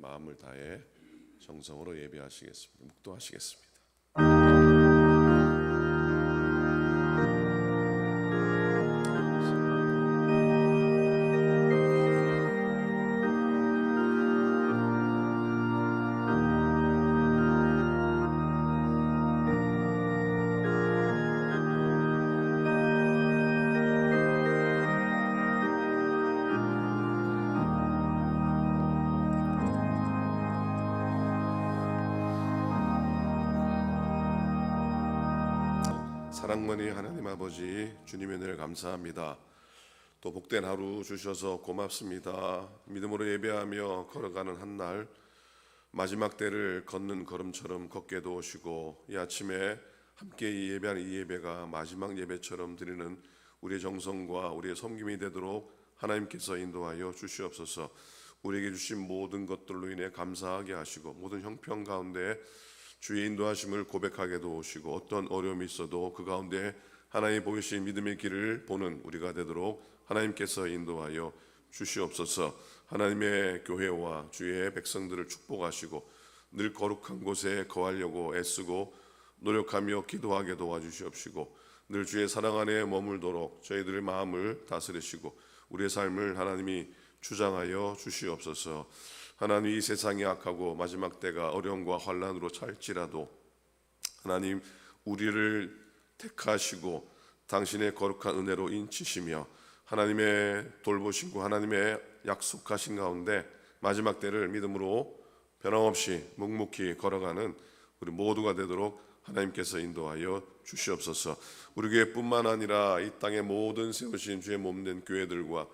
마음을 다해 정성으로 예배하시겠습니다. 묵도하시겠습니다. 사랑머니 하나님 아버지, 주님의 은혜를 감사합니다. 또 복된 하루 주셔서 고맙습니다. 믿음으로 예배하며 걸어가는 한날 마지막 때를 걷는 걸음처럼 걷게 도우시고, 이 아침에 함께 예배하는 이 예배가 마지막 예배처럼 드리는 우리의 정성과 우리의 섬김이 되도록 하나님께서 인도하여 주시옵소서. 우리에게 주신 모든 것들로 인해 감사하게 하시고, 모든 형편 가운데 주의 인도하심을 고백하게 도우시고, 어떤 어려움이 있어도 그 가운데 하나님 보이신 믿음의 길을 보는 우리가 되도록 하나님께서 인도하여 주시옵소서. 하나님의 교회와 주의 백성들을 축복하시고 늘 거룩한 곳에 거하려고 애쓰고 노력하며 기도하게 도와주시옵시고, 늘 주의 사랑 안에 머물도록 저희들의 마음을 다스리시고 우리의 삶을 하나님이 주장하여 주시옵소서. 하나님, 이 세상이 악하고 마지막 때가 어려움과 환난으로 찰지라도 하나님 우리를 택하시고 당신의 거룩한 은혜로 인치시며 하나님의 돌보심과 하나님의 약속하신 가운데 마지막 때를 믿음으로 변함없이 묵묵히 걸어가는 우리 모두가 되도록 하나님께서 인도하여 주시옵소서. 우리 교회뿐만 아니라 이 땅의 모든 세우신 주의 몸된 교회들과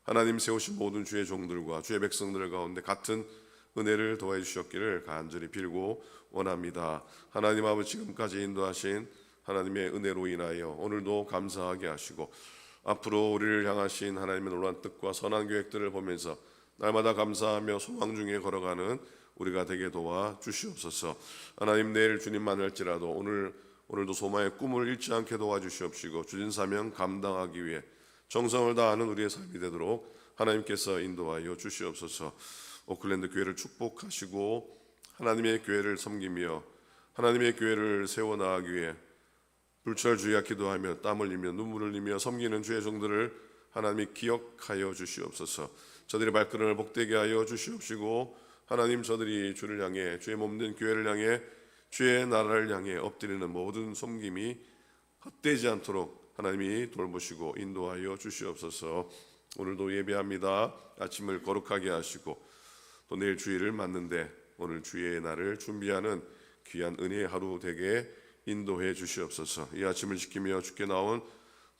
하나님 세우신 모든 주의 종들과 주의 백성들 가운데 같은 은혜를 더해 주셨기를 간절히 빌고 원합니다. 하나님 아버지, 지금까지 인도하신 하나님의 은혜로 인하여 오늘도 감사하게 하시고, 앞으로 우리를 향하신 하나님의 놀라운 뜻과 선한 계획들을 보면서 날마다 감사하며 소망 중에 걸어가는 우리가 되게 도와 주시옵소서. 하나님, 내일 주님 만날지라도 오늘도 소망의 꿈을 잃지 않게 도와주시옵시고, 주신 사명 감당하기 위해 정성을 다하는 우리의 삶이 되도록 하나님께서 인도하여 주시옵소서. 오클랜드 교회를 축복하시고 하나님의 교회를 섬기며 하나님의 교회를 세워나가기 위해 불철주야 기도하며 땀 흘리며 눈물을 흘리며 섬기는 주의 종들을 하나님이 기억하여 주시옵소서. 저들의 발걸음을 복되게 하여 주시옵시고, 하나님, 저들이 주를 향해, 주의 몸된 교회를 향해, 주의 나라를 향해 엎드리는 모든 섬김이 헛되지 않도록 하나님이 돌보시고 인도하여 주시옵소서. 오늘도 예배합니다. 아침을 거룩하게 하시고 또 내일 주일을 맞는데 오늘 주의 날을 준비하는 귀한 은혜의 하루 되게 인도해 주시옵소서. 이 아침을 지키며 주께 나온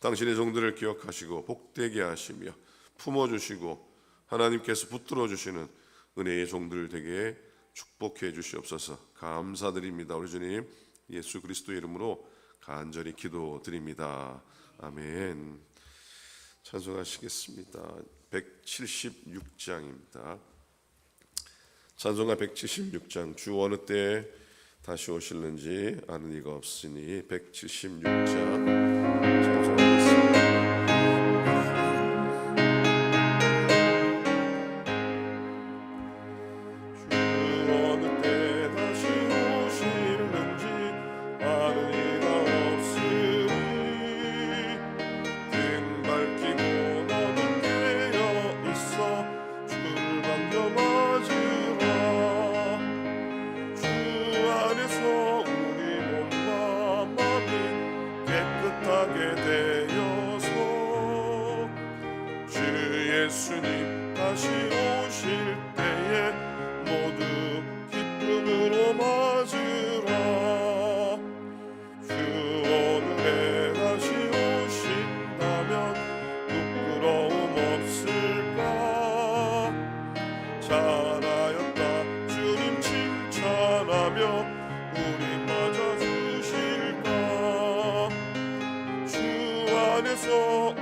당신의 종들을 기억하시고 복되게 하시며 품어주시고 하나님께서 붙들어 주시는 은혜의 종들 되게 축복해 주시옵소서. 감사드립니다. 우리 주님 예수 그리스도의 이름으로 간절히 기도드립니다. 아멘. 찬송하시겠습니다. 176장입니다. 찬송가 176장. 주 어느 때 다시 오실는지 아는 이가 없으니 176장 찬송하겠습니다. 예수님 다시 오실 때에 모두 기쁨으로 맞으라. 주 오늘에 다시 오신다면 부끄러움 없을까. 잘하였다 주님 칭찬하며 우리 맞아주실까. 주 안에서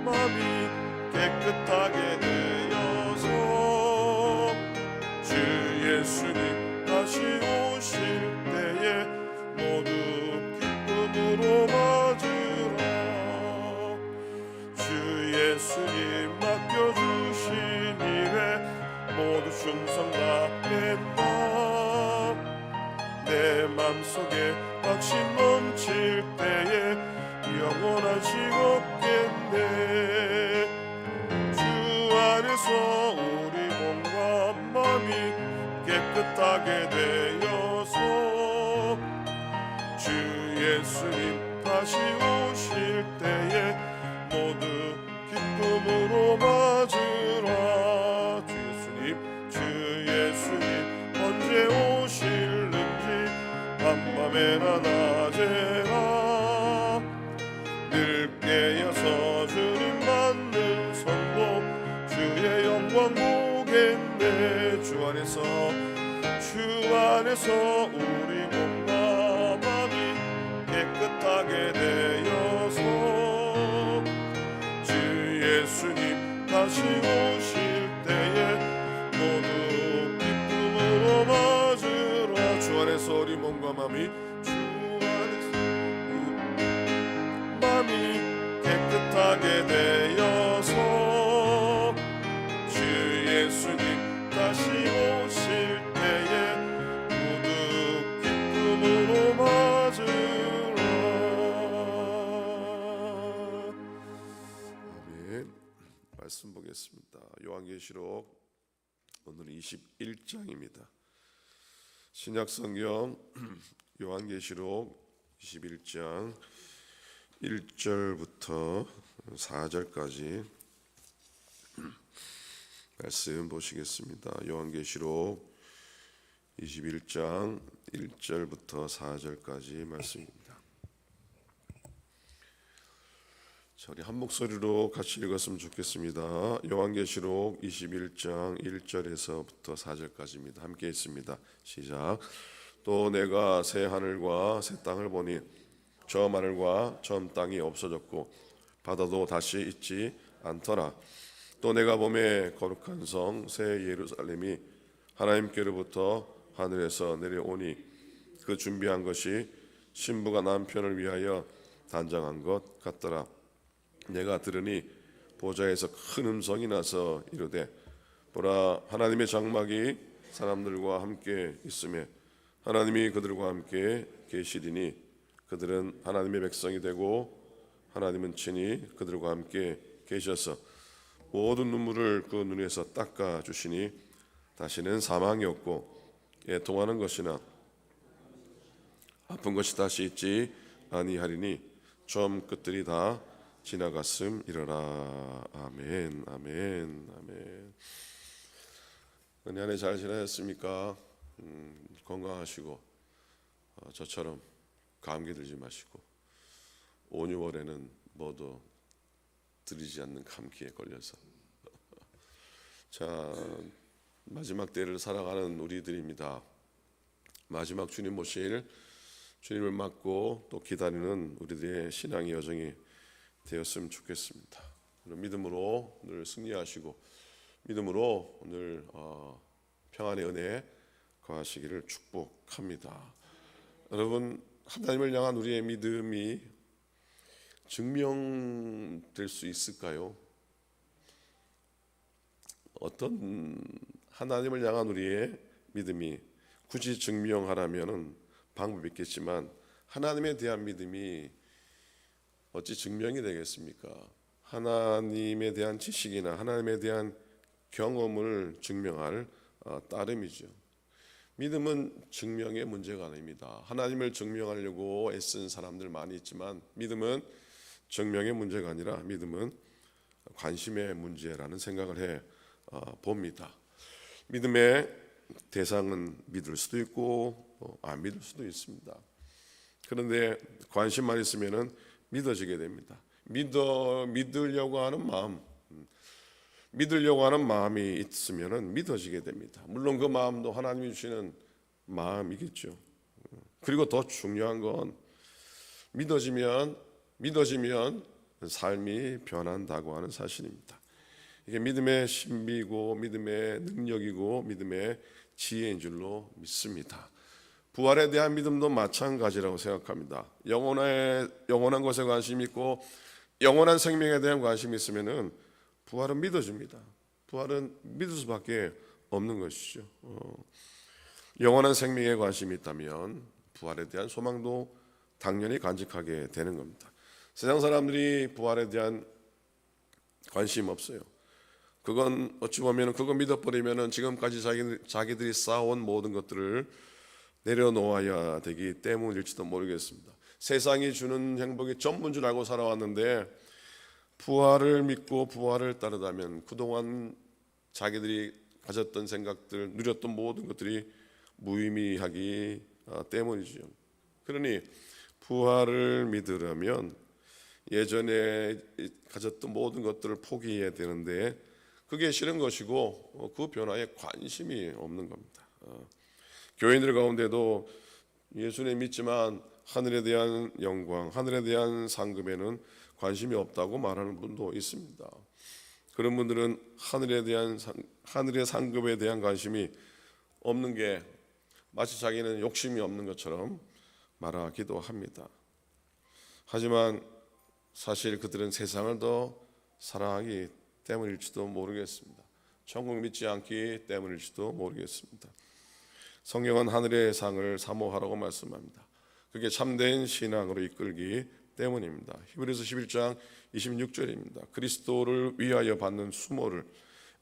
마음이 깨끗하게 되어서 주 예수님 다시 오실 때에 모두 기쁨으로 맞으라. 주 예수님 맡겨주신 일에 충성 다했나. 내 맘속에 확신 넘칠 때에 영원하지 없겠네. 주 안에서 우리 몸과 마음이 깨끗하게 되어서 주 예수님 다시 오실 때에 모두 기쁨으로 맞으라. 주 예수님 언제 오실는지 밤밤에나 낮에나 늘 깨어서 주님 맞는 선고 주의 영광 보겠네. 주 안에서 우리 몸과 마음이 깨끗하게 되어서 주 예수님 다시 오실 때에 모두 기쁨으로 맞으라. 주 안에서 우리 몸과 마음이 깨끗하게 되어서 주 예수님 다시 오실 때에 모두 기쁨으로 맞으라. 아멘. 말씀 보겠습니다. 요한계시록 오늘 21장입니다. 신약성경 요한계시록 21장 1절부터 4절까지 말씀 보시겠습니다. 요한계시록 21장 1절부터 4절까지 말씀입니다. 우리 한 목소리로 같이 읽었으면 좋겠습니다. 요한계시록 21장 1절에서부터 4절까지입니다. 함께 읽습니다. 시작. 또 내가 새 하늘과 새 땅을 보니 처음 하늘과 처음 땅이 없어졌고 바다도 다시 있지 않더라. 또 내가 보매 거룩한 성 새 예루살렘이 하나님께로부터 하늘에서 내려오니 그 준비한 것이 신부가 남편을 위하여 단장한 것 같더라. 내가 들으니 보좌에서 큰 음성이 나서 이르되 보라 하나님의 장막이 사람들과 함께 있으며 하나님이 그들과 함께 계시리니 그들은 하나님의 백성이 되고 하나님은 친히 그들과 함께 계셔서 모든 눈물을 그 눈에서 닦아 주시니 다시는 사망이 없고 애통하는 것이나 아픈 것이 다시 있지 아니하리니 처음 끝들이 다 지나갔음이러라. 아멘. 아멘. 아멘. 은혜 안에 잘 지내셨습니까? 건강하시고 저처럼 감기 들지 마시고 5, 6월에는 모두 들이지 않는 감기에 걸려서 자 마지막 때를 살아가는 우리들입니다. 마지막 주님 오실 주님을 맞고 또 기다리는 우리들의 신앙의 여정이 되었으면 좋겠습니다. 믿음으로 늘 승리하시고 믿음으로 오늘 평안의 은혜에 거하시기를 축복합니다. 여러분 하나님을 향한 우리의 믿음이 증명될 수 있을까요? 어떤 하나님을 향한 우리의 믿음이 굳이 증명하라면은 방법이 있겠지만 하나님에 대한 믿음이 어찌 증명이 되겠습니까? 하나님에 대한 지식이나 하나님에 대한 경험을 증명할 따름이죠. 믿음은 증명의 문제가 아닙니다. 하나님을 증명하려고 애쓴 사람들 많이 있지만 믿음은 증명의 문제가 아니라 믿음은 관심의 문제라는 생각을 해 봅니다. 믿음의 대상은 믿을 수도 있고 안 믿을 수도 있습니다. 그런데 관심만 있으면은 믿어지게 됩니다. 믿으려고 하는 마음이 있으면은 믿어지게 됩니다. 물론 그 마음도 하나님이 주시는 마음이겠죠. 그리고 더 중요한 건 믿어지면 삶이 변한다고 하는 사실입니다. 이게 믿음의 신비고 믿음의 능력이고 믿음의 지혜인 줄로 믿습니다. 부활에 대한 믿음도 마찬가지라고 생각합니다. 영원한 것에 관심이 있고 영원한 생명에 대한 관심이 있으면은 부활은 믿어집니다. 부활은 믿을 수밖에 없는 것이죠. 영원한 생명에 관심이 있다면 부활에 대한 소망도 당연히 간직하게 되는 겁니다. 세상 사람들이 부활에 대한 관심 없어요. 그건 어찌 보면 그거 믿어버리면 지금까지 자기들이 쌓아온 모든 것들을 내려놓아야 되기 때문일지도 모르겠습니다. 세상이 주는 행복이 전부인 줄 알고 살아왔는데 부활을 믿고 부활을 따르다면 그동안 자기들이 가졌던 생각들, 누렸던 모든 것들이 무의미하기 때문이죠. 그러니 부활을 믿으려면 예전에 가졌던 모든 것들을 포기해야 되는데 그게 싫은 것이고 그 변화에 관심이 없는 겁니다. 교인들 가운데도 예수님 믿지만 하늘에 대한 영광, 하늘에 대한 상급에는 관심이 없다고 말하는 분도 있습니다. 그런 분들은 하늘의 상급에 대한 관심이 없는 게 마치 자기는 욕심이 없는 것처럼 말하기도 합니다. 하지만 사실 그들은 세상을 더 사랑하기 때문일지도 모르겠습니다. 천국 믿지 않기 때문일지도 모르겠습니다. 성경은 하늘의 상을 사모하라고 말씀합니다. 그게 참된 신앙으로 이끌기 때문입니다. 히브리서 11장 26절입니다. 그리스도를 위하여 받는 수모를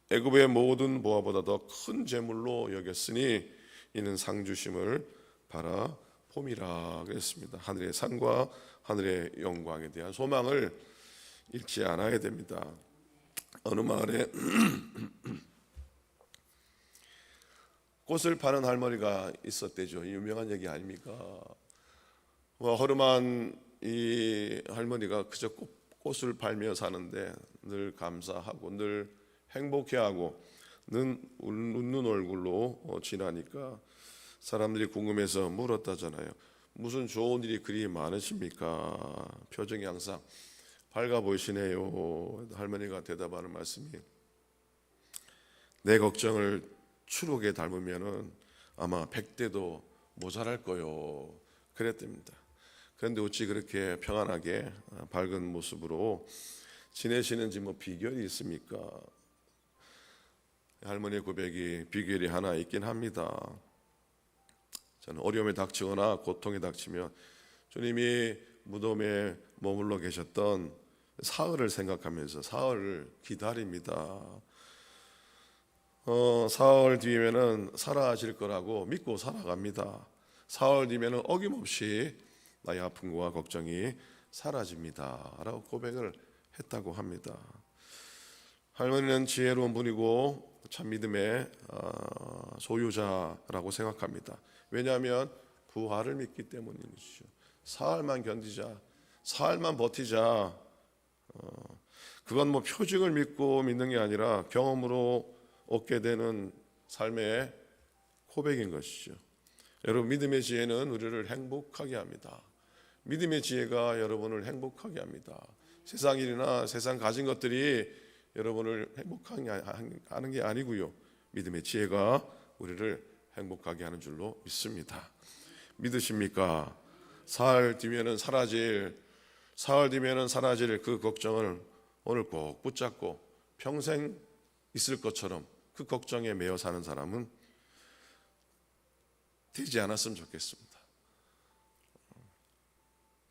애굽의 모든 보화보다 더 큰 재물로 여겼으니 이는 상 주심을 바라봄이라 그랬습니다. 하늘의 상과 하늘의 영광에 대한 소망을 잃지 않아야 됩니다. 어느 마을에 꽃을 파는 할머니가 있었대죠. 유명한 얘기 아닙니까? 허름한 이 할머니가 그저 꽃을 팔며 사는데 늘 감사하고 늘 행복해하고 늘 웃는 얼굴로 지나니까 사람들이 궁금해서 물었다잖아요. 무슨 좋은 일이 그리 많으십니까? 표정이 항상 밝아 보이시네요. 할머니가 대답하는 말씀이 내 걱정을 추록에 닮으면은 아마 100대도 모자랄 거요. 그랬답니다. 그런데 어찌 그렇게 평안하게 밝은 모습으로 지내시는지 뭐 비결이 있습니까? 할머니의 고백이 비결이 하나 있긴 합니다. 저는 어려움이 닥치거나 고통이 닥치면 주님이 무덤에 머물러 계셨던 사흘을 생각하면서 사흘을 기다립니다. 사흘 뒤면은 사라질 거라고 믿고 살아갑니다. 사흘 뒤면은 어김없이 나의 아픔과 걱정이 사라집니다라고 고백을 했다고 합니다. 할머니는 지혜로운 분이고 참 믿음의 소유자라고 생각합니다. 왜냐하면 부활을 믿기 때문이죠. 사흘만 견디자, 사흘만 버티자. 그건 뭐 표징을 믿고 믿는 게 아니라 경험으로 얻게 되는 삶의 고백인 것이죠. 여러분, 믿음의 지혜는 우리를 행복하게 합니다. 믿음의 지혜가 여러분을 행복하게 합니다. 세상 일이나 세상 가진 것들이 여러분을 행복하게 하는 게 아니고요. 믿음의 지혜가 우리를 행복하게 하는 줄로 믿습니다. 믿으십니까? 사흘 뒤면은 사라질 그 걱정을 오늘 꼭 붙잡고 평생 있을 것처럼 그 걱정에 매여 사는 사람은 되지 않았으면 좋겠습니다.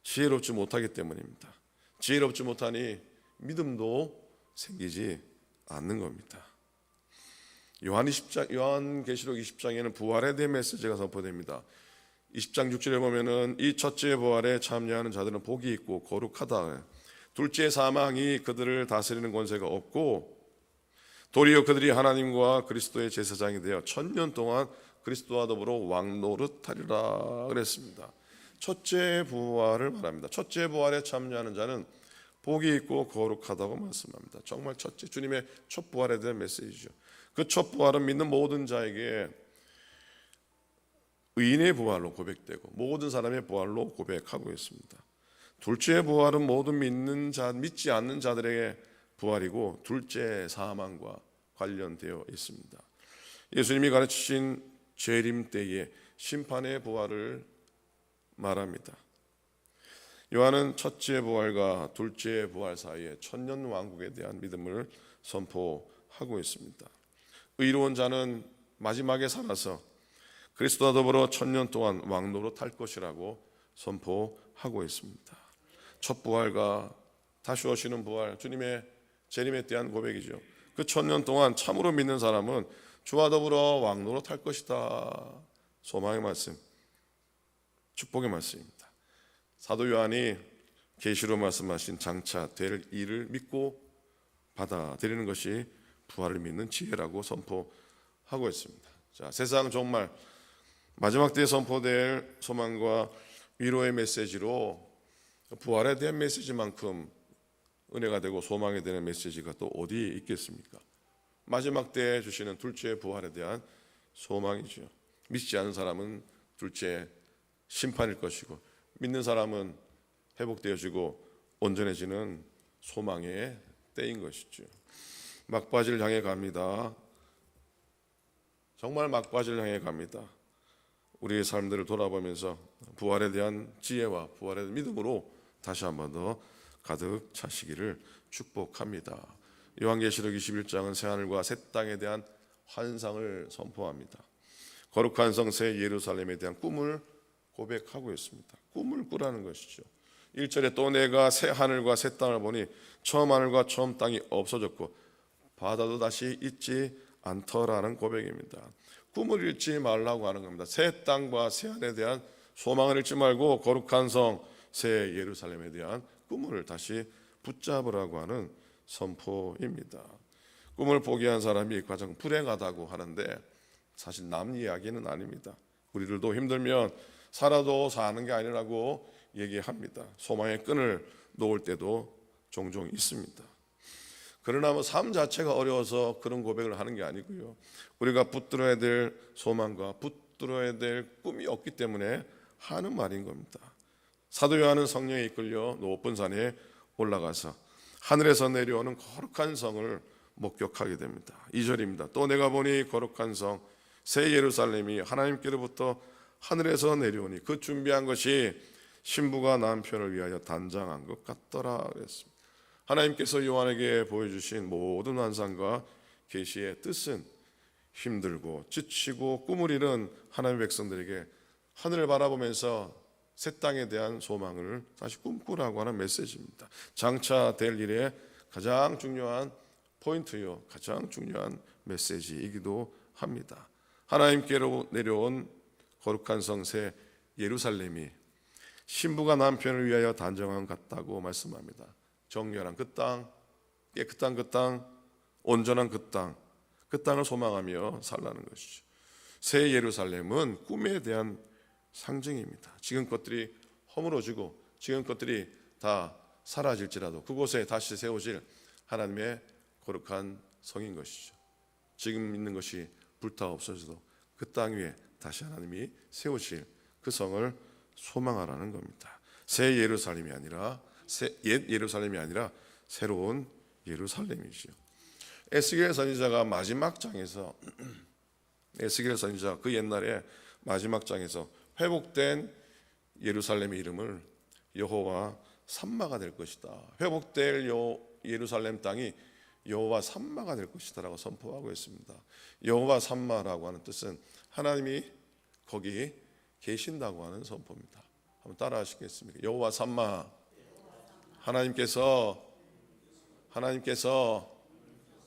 지혜롭지 못하기 때문입니다. 지혜롭지 못하니 믿음도 생기지 않는 겁니다. 요한계시록 20장에는 부활에 대한 메시지가 선포됩니다. 20장 6절에 보면은 이 첫째 부활에 참여하는 자들은 복이 있고 거룩하다. 둘째 사망이 그들을 다스리는 권세가 없고 도리어 그들이 하나님과 그리스도의 제사장이 되어 1000년 동안 그리스도와 더불어 왕노릇하리라 그랬습니다. 첫째 부활을 말합니다. 첫째 부활에 참여하는 자는 복이 있고 거룩하다고 말씀합니다. 정말 첫째 주님의 첫 부활에 대한 메시지죠. 그 첫 부활은 믿는 모든 자에게 의인의 부활로 고백되고 모든 사람의 부활로 고백하고 있습니다. 둘째 부활은 모든 믿지 않는 자들에게 부활이고 둘째 사망과 관련되어 있습니다. 예수님이 가르치신 재림 때의 심판의 부활을 말합니다. 요한은 첫째 부활과 둘째 부활 사이에 천년 왕국에 대한 믿음을 선포하고 있습니다. 의로운 자는 마지막에 살아서 그리스도와 더불어 1000년 동안 왕노로 탈 것이라고 선포하고 있습니다. 첫 부활과 다시 오시는 부활, 주님의 재림에 대한 고백이죠. 그 1000년 동안 참으로 믿는 사람은 주와 더불어 왕노로 탈 것이다. 소망의 말씀, 축복의 말씀입니다. 사도 요한이 계시로 말씀하신 장차 될 일을 믿고 받아들이는 것이 부활을 믿는 지혜라고 선포하고 있습니다. 자, 세상 정말 마지막 때에 선포될 소망과 위로의 메시지로 부활에 대한 메시지만큼 은혜가 되고 소망이 되는 메시지가 또 어디 있겠습니까? 마지막 때에 주시는 둘째 부활에 대한 소망이죠. 믿지 않은 사람은 둘째 심판일 것이고, 믿는 사람은 회복되어지고 온전해지는 소망의 때인 것이죠. 막바지를 향해 갑니다. 정말 막바지를 향해 갑니다. 우리의 삶들을 돌아보면서 부활에 대한 지혜와 부활에 대한 믿음으로 다시 한 번 더 가득 차시기를 축복합니다. 요한계시록 21장은 새하늘과 새 땅에 대한 환상을 선포합니다. 거룩한 성 새 예루살렘에 대한 꿈을 고백하고 있습니다. 꿈을 꾸라는 것이죠. 1절에 또 내가 새 하늘과 새 땅을 보니 처음 하늘과 처음 땅이 없어졌고 바다도 다시 있지 않더라는 고백입니다. 꿈을 잃지 말라고 하는 겁니다. 새 땅과 새 하늘에 대한 소망을 잃지 말고 거룩한 성 새 예루살렘에 대한 꿈을 다시 붙잡으라고 하는 선포입니다. 꿈을 포기한 사람이 가장 불행하다고 하는데 사실 남 이야기는 아닙니다. 우리들도 힘들면 살아도 사는 게 아니라고 얘기합니다. 소망의 끈을 놓을 때도 종종 있습니다. 그러나 삶 자체가 어려워서 그런 고백을 하는 게 아니고요. 우리가 붙들어야 될 소망과 붙들어야 될 꿈이 없기 때문에 하는 말인 겁니다. 사도 요한은 성령에 이끌려 높은 산에 올라가서 하늘에서 내려오는 거룩한 성을 목격하게 됩니다. 2절입니다. 또 내가 보니 거룩한 성 새 예루살렘이 하나님께로부터 하늘에서 내려오니 그 준비한 것이 신부가 남편을 위하여 단장한 것 같더라 그랬습니다. 하나님께서 요한에게 보여주신 모든 환상과 계시의 뜻은 힘들고 지치고 꿈을 잃은 하나님의 백성들에게 하늘을 바라보면서 새 땅에 대한 소망을 다시 꿈꾸라고 하는 메시지입니다. 장차 될 일에 가장 중요한 포인트요, 가장 중요한 메시지이기도 합니다. 하나님께로 내려온 거룩한 성 새 예루살렘이 신부가 남편을 위하여 단정한 것 같다고 말씀합니다. 정결한 그 땅, 깨끗한 그 땅, 온전한 그 땅, 그 땅을 소망하며 살라는 것이죠. 새 예루살렘은 꿈에 대한 상징입니다. 지금 것들이 허물어지고 지금 것들이 다 사라질지라도 그곳에 다시 세워질 하나님의 거룩한 성인 것이죠. 지금 있는 것이 불타 없어져도 그 땅 위에 다시 하나님이 세우실 그 성을 소망하라는 겁니다. 새 예루살렘이 아니라 옛 예루살렘이 아니라 새로운 예루살렘이죠. 에스겔 선지자가 마지막 장에서 에스겔 선지자 그 옛날에 마지막 장에서 회복된 예루살렘의 이름을 여호와 삼마가 될 것이다. 회복될 예루살렘 땅이 여호와 삼마가 될 것이다라고 선포하고 있습니다. 여호와 삼마라고 하는 뜻은 하나님이 거기 계신다고 하는 선포입니다. 한번 따라 하시겠습니까? 여호와 삼마, 하나님께서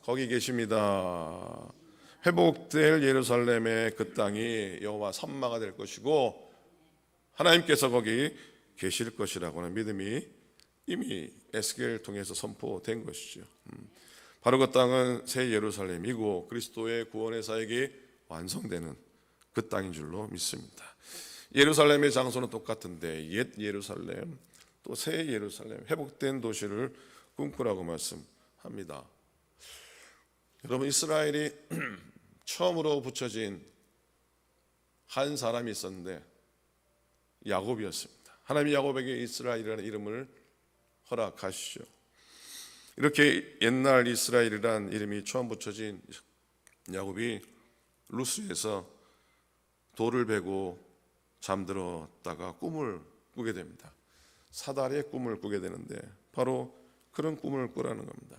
거기 계십니다. 회복될 예루살렘의 그 땅이 여호와 삼마가 될 것이고 하나님께서 거기 계실 것이라고 하는 믿음이 이미 에스겔을 통해서 선포된 것이죠. 바로 그 땅은 새 예루살렘이고 그리스도의 구원의 사역이 완성되는 그 땅인 줄로 믿습니다. 예루살렘의 장소는 똑같은데 옛 예루살렘 또 새 예루살렘 회복된 도시를 꿈꾸라고 말씀합니다. 여러분, 이스라엘이 처음으로 붙여진 한 사람이 있었는데 야곱이었습니다. 하나님이 야곱에게 이스라엘이라는 이름을 허락하시죠. 이렇게 옛날 이스라엘이란 이름이 처음 붙여진 야곱이 루스에서 돌을 베고 잠들었다가 꿈을 꾸게 됩니다. 사다리의 꿈을 꾸게 되는데 바로 그런 꿈을 꾸라는 겁니다.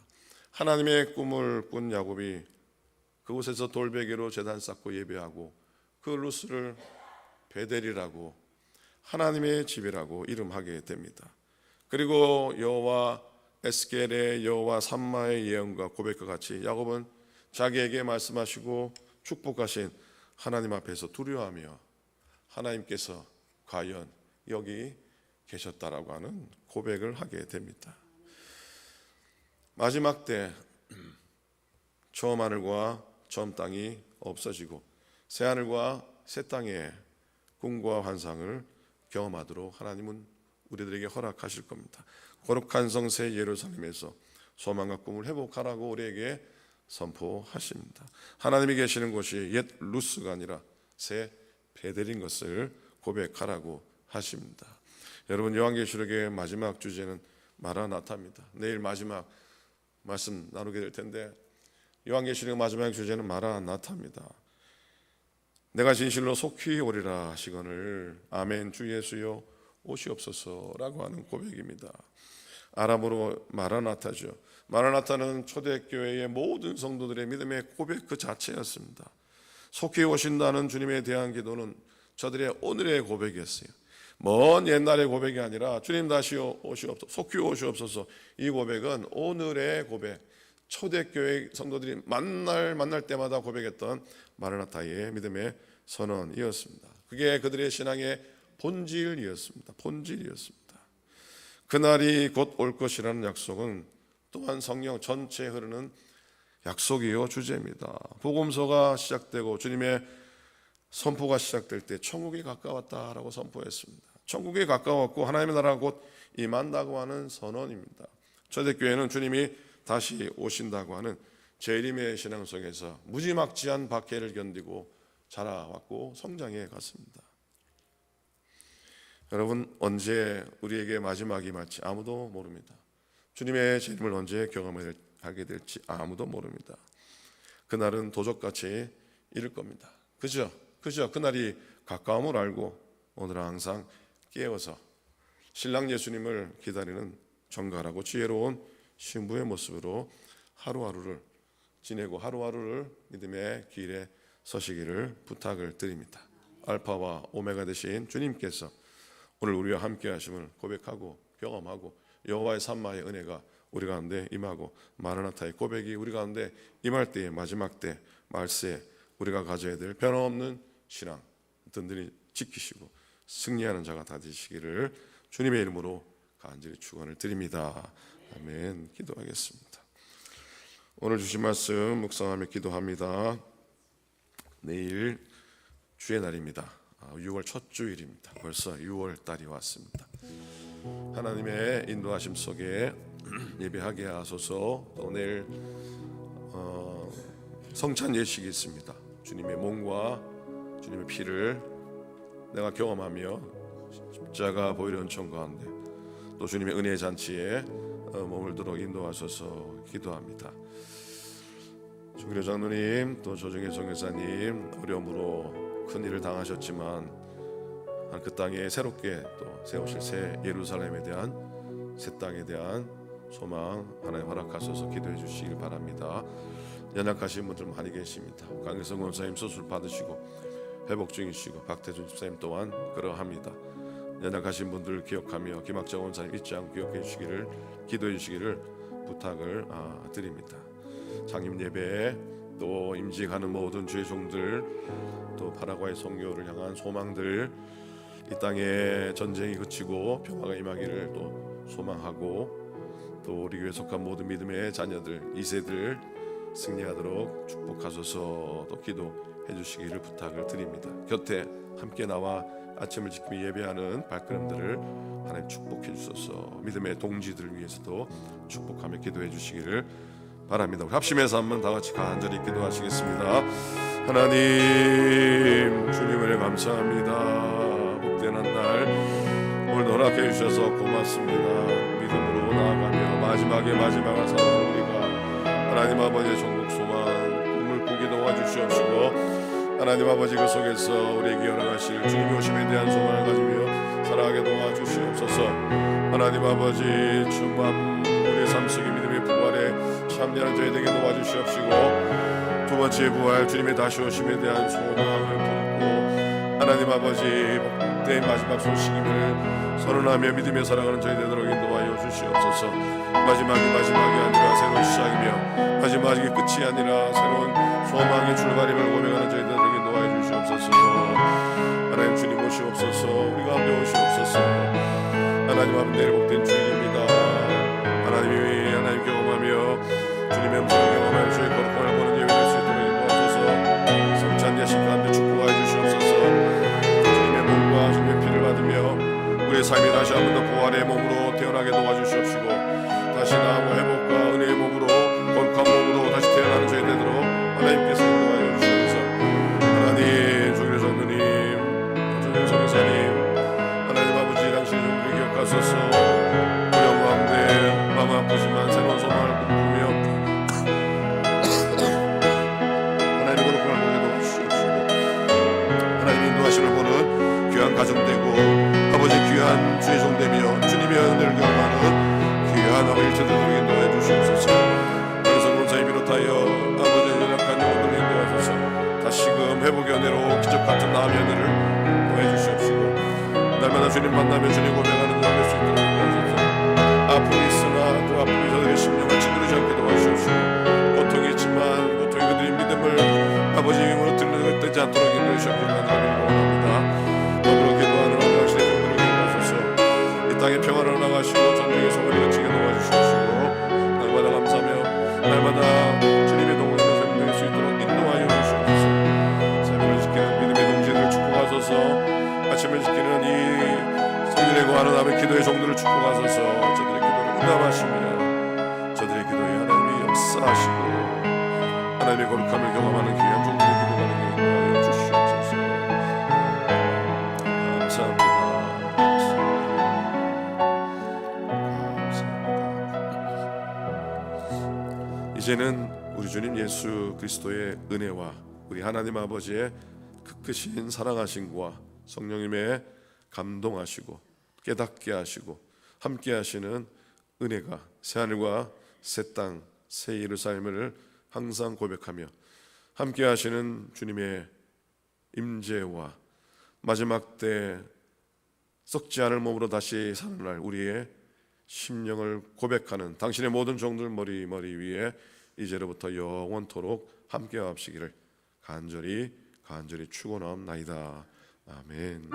하나님의 꿈을 꾼 야곱이 그곳에서 돌베개로 제단 쌓고 예배하고 그 루스를 베델이라고 하나님의 집이라고 이름하게 됩니다. 그리고 여호와 에스겔의 여호와 삼마의 예언과 고백과 같이 야곱은 자기에게 말씀하시고 축복하신 하나님 앞에서 두려워하며 하나님께서 과연 여기 계셨다라고 하는 고백을 하게 됩니다. 마지막 때 처음 하늘과 처음 땅이 없어지고 새 하늘과 새 땅의 꿈과 환상을 경험하도록 하나님은 우리들에게 허락하실 겁니다. 거룩한 성새 예루살렘에서 소망과 꿈을 회복하라고 우리에게 선포하십니다. 하나님이 계시는 곳이 옛 루스가 아니라 새 베델인 것을 고백하라고 하십니다. 여러분, 요한계시록의 마지막 주제는 마라나타입니다. 내일 마지막 말씀 나누게 될 텐데 요한계시록의 마지막 주제는 마라나타입니다. 내가 진실로 속히 오리라 하시거늘 아멘 주 예수여 오시옵소서라고 하는 고백입니다. 아람어로 마라나타죠. 마라나타는 초대교회의 모든 성도들의 믿음의 고백 그 자체였습니다. 속히 오신다는 주님에 대한 기도는 저들의 오늘의 고백이었어요. 먼 옛날의 고백이 아니라 주님 다시 오시옵소서, 속히 오시옵소서. 이 고백은 오늘의 고백, 초대교회 성도들이 만날 때마다 고백했던 마라나타의 믿음의 선언이었습니다. 그게 그들의 신앙의 본질이었습니다. 그날이 곧 올 것이라는 약속은 또한 성령 전체에 흐르는 약속이요 주제입니다. 복음서가 시작되고 주님의 선포가 시작될 때 천국이 가까웠다라고 선포했습니다. 천국이 가까웠고 하나님의 나라가 곧 임한다고 하는 선언입니다. 초대교회는 주님이 다시 오신다고 하는 재림의 신앙 속에서 무지막지한 박해를 견디고 자라왔고 성장해 갔습니다. 여러분, 언제 우리에게 마지막이 말지 아무도 모릅니다. 주님의 재림을 언제 경험하게 될지 아무도 모릅니다. 그날은 도적같이 이를 겁니다. 그죠? 그날이 가까움을 알고 오늘은 항상 깨어서 신랑 예수님을 기다리는 정갈하고 지혜로운 신부의 모습으로 하루하루를 지내고 하루하루를 믿음의 길에 서시기를 부탁을 드립니다. 알파와 오메가 되신 주님께서 오늘 우리와 함께 하심을 고백하고 경험하고 여호와의 삼마의 은혜가 우리 가운데 임하고 마라나타의 고백이 우리 가운데 임할 때의 마지막 때 말세에 우리가 가져야 될 변함없는 신앙 든든히 지키시고 승리하는 자가 다 되시기를 주님의 이름으로 간절히 축원을 드립니다. 아멘. 기도하겠습니다. 오늘 주신 말씀 묵상하며 기도합니다. 내일 주의 날입니다. 6월 첫 주일입니다. 벌써 6월 달이 왔습니다. 하나님의 인도하심 속에 예배하게 하소서. 또 내일 성찬 예식이 있습니다. 주님의 몸과 주님의 피를 내가 경험하며 십자가 보혈의 은총 가운데 또 주님의 은혜의 잔치에 머물도록 인도하소서 기도합니다. 주기료 장로님 또 조정혜 선교사님 어려움으로 큰 일을 당하셨지만 그 땅에 새롭게 또 세우실 새 예루살렘에 대한 새 땅에 대한 소망 하나님 허락하셔서 기도해 주시길 바랍니다. 연약하신 분들 많이 계십니다. 강혜성 권사님 수술 받으시고 회복 중이시고 박태준 집사님 또한 그러합니다. 연약하신 분들 기억하며 김학자 원사님 잊지 않고 기억해 주시기를 기도해 주시기를 부탁을 드립니다. 장님 예배에 또 임직하는 모든 주의 종들 또 파라과이 선교를 향한 소망들 이 땅에 전쟁이 그치고 평화가 임하기를 또 소망하고 또 우리 교회 속한 모든 믿음의 자녀들 2세들 승리하도록 축복하소서 또 기도해 주시기를 부탁을 드립니다. 곁에 함께 나와 아침을 지키며 예배하는 발걸음들을 하나님 축복해 주소서. 믿음의 동지들을 위해서도 축복하며 기도해 주시기를 바랍니다. 합심해서 한번 다 같이 간절히 기도하시겠습니다. 하나님 주님을 감사합니다. 복된 한날 오늘 허락해 주셔서 고맙습니다. 믿음으로 나아가며 마지막을 살아가는 우리가 하나님 아버지의 전국 소망 꿈을 꾸게 도와주시옵시고 하나님 아버지 그 속에서 우리에게 열어가실 주님의 오심에 대한 소망을 가지며 살아가게 도와주시옵소서. 하나님 아버지 주만 우리의 삶 속에 믿음의 부활에 참여하는 저희 되게 도와주시옵시고 두 두 번째 부활 주님의 다시 오심에 대한 소망을 품고 하나님 아버지 복된 마지막 소식임을 선언하며 믿음에 살아가는 저희 되도록 인도하여 주시옵소서. 마지막이 아니라 새로운 시작이며 마지막이 끝이 아니라 새로운 소망의 출발임을 고백하는 저희 되도록 인도하여 주시옵소서. 하나님 주님 오시옵소서. 우리 가운데 오시옵소서. 하나님 아버지 복된 주인입니다. 하나님 경험하며 주님의 음성을 경험하여 주의 거룩함을 보는 예배 될 수 있도록 인도하소서. 성찬 예식 가운데 축복하여 주시옵소서. 주님의 몸과 주님의 피를 받으며 우리의 삶이 다시 한 번 더 부활의 몸으로 태어나게 도와주시옵시고 다시 나하고 회복과 은혜의 몸으로 거룩한 몸으로 다시 태어나는 저희 되도록 하나님께서 인도하여 주시옵소서. 하나님 종일의 성도님 조정현 성교사님 하나님 아버지 당신의 종들을 기억하소서. 어려운 가운데 마음 아프지만 새로운 소망을 꿈꾸며 하나님의 거룩함을 보게 도와주시옵시고 하나님 인도하심을 보는 귀한 가정되고 아버지 귀한 주의 종되며 주님의 은혜를 경험하는 귀한 아버지 일체되도록 인도해 주시옵소서. 그래서 본사에 비롯하여 아버지의 연약한 영혼들을 인도하소서. 다시금 회복의 은혜로 기적 같은 나음의 은혜를 더해 주시옵시고 날마다 주님 만나며 주님 고백하는 자 될 수 있도록 인도하소서. 아픔이 있으나 그 아픔이 저들의 심령을 찌그러지 않게 도와주시옵시고 고통이 있지만 고통이 그들의 믿음을 아버지의 힘으로 들려되지 않도록 인도해 주시옵기를 간절히 원합니다. 더불어 기도하는 당신의 종들을 인도하소서. 이 땅의 평안을 나가시고 전쟁의 소문이 그치게 도와주시옵시고 날마다 감사하며 날마다 주님의 동행을 생명될 수 있도록 인도하여 주시옵소서. 새벽을 지키는 믿음의 동지들을 축복하소서. 아침을 지키는 이 성일의 구하는 남의 기도의 종들을 축복하소서. 저들의 기도를 응답하시며 저들의 기도에 하나님이 역사하시고 하나님의 거룩함을 경험하는 귀한 종들의 기도가 되게 인도하여 주시옵소서. 감사합니다. 이제는 우리 주님 예수 그리스도의 은혜와 우리 하나님 아버지의 크크신 사랑하심과 성령님의 감동하시고 깨닫게 하시고 함께 하시는 은혜가 새하늘과 새 땅 새 예루살렘을 항상 고백하며 함께 하시는 주님의 임재와 마지막 때 썩지 않을 몸으로 다시 사는 날 우리의 심령을 고백하는 당신의 모든 종들 머리 위에 이제로부터 영원토록 함께 하시기를 간절히 축원하옵나이다. 아멘.